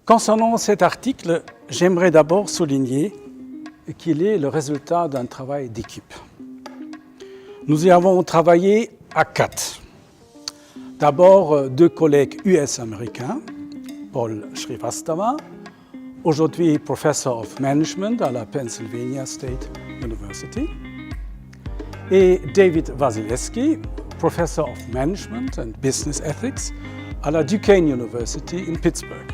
Concernant cet article, j'aimerais d'abord souligner qu'il est le résultat d'un travail d'équipe. Nous y avons travaillé à 4. D'abord, 2 collègues US-américains, Paul Shrivastava, aujourd'hui Professor of Management à la Pennsylvania State University, et David Wasilewski, Professor of Management and Business Ethics à la Duquesne University in Pittsburgh.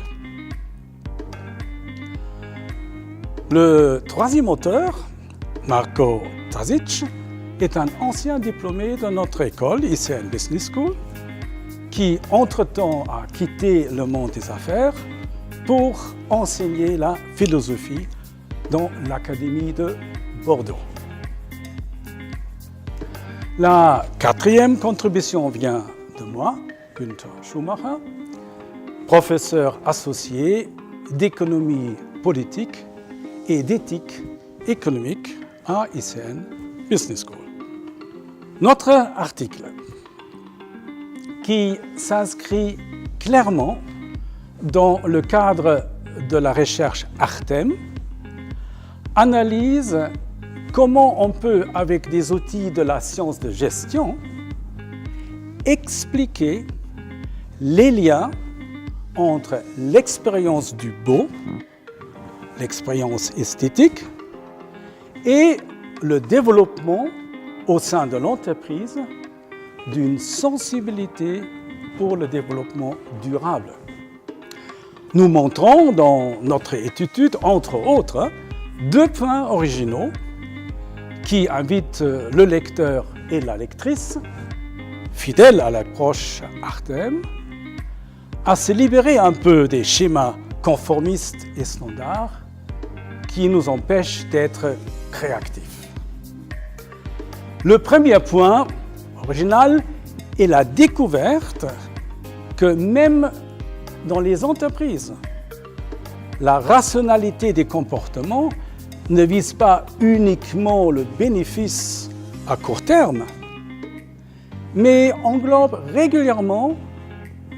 Le troisième auteur, Marko Tasić, est un ancien diplômé de notre école, ICN Business School, qui entre-temps a quitté le monde des affaires pour enseigner la philosophie dans l'Académie de Bordeaux. La 4e contribution vient de moi, Günther Schumacher, professeur associé d'économie politique et d'éthique économique à ICN Business School. Notre article, qui s'inscrit clairement dans le cadre de la recherche Artem, analyse comment on peut, avec des outils de la science de gestion, expliquer les liens entre l'expérience du beau, l'expérience esthétique, et le développement au sein de l'entreprise d'une sensibilité pour le développement durable. Nous montrons dans notre étude, entre autres, 2 points originaux qui invitent le lecteur et la lectrice, fidèles à l'approche Artem, à se libérer un peu des schémas conformistes et standards qui nous empêchent d'être créatifs. Le premier point original est la découverte que même dans les entreprises, la rationalité des comportements ne vise pas uniquement le bénéfice à court terme, mais englobe régulièrement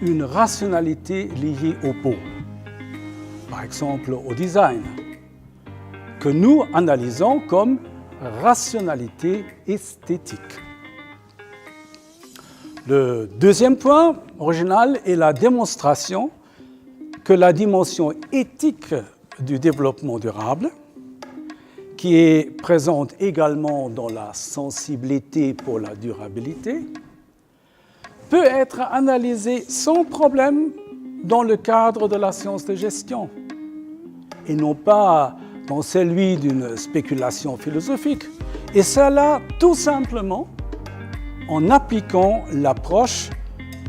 une rationalité liée au beau, par exemple au design, que nous analysons comme rationalité esthétique. Le deuxième point original est la démonstration que la dimension éthique du développement durable, qui est présente également dans la sensibilité pour la durabilité, peut être analysée sans problème dans le cadre de la science de gestion, et non pas dans celui d'une spéculation philosophique, et cela tout simplement en appliquant l'approche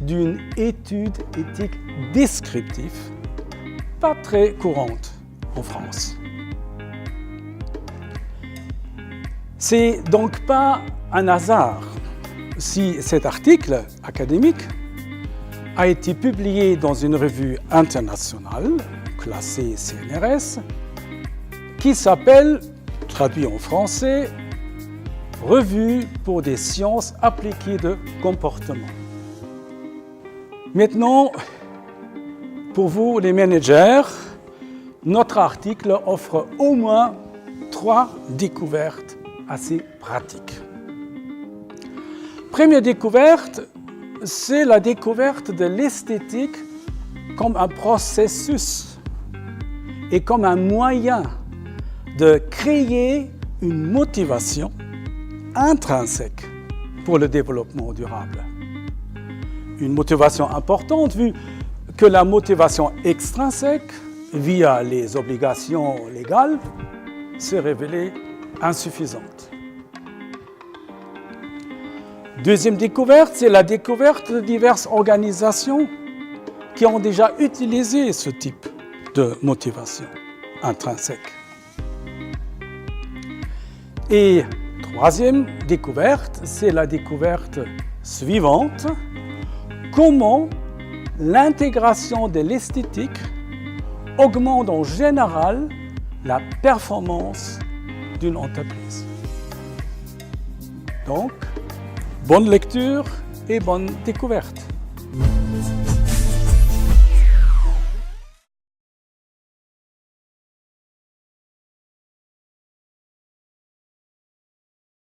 d'une étude éthique descriptive, pas très courante en France. C'est donc pas un hasard si cet article académique a été publié dans une revue internationale classée CNRS qui s'appelle, traduit en français, Revue pour des sciences appliquées de comportement. Maintenant, pour vous les managers, notre article offre au moins 3 découvertes assez pratiques. Première découverte, c'est la découverte de l'esthétique comme un processus et comme un moyen de créer une motivation intrinsèque pour le développement durable. Une motivation importante vu que la motivation extrinsèque, via les obligations légales, s'est révélée insuffisante. Deuxième découverte, c'est la découverte de diverses organisations qui ont déjà utilisé ce type de motivation intrinsèque. Et troisième découverte, c'est la découverte suivante. Comment l'intégration de l'esthétique augmente en général la performance d'une entreprise. Donc, bonne lecture et bonne découverte.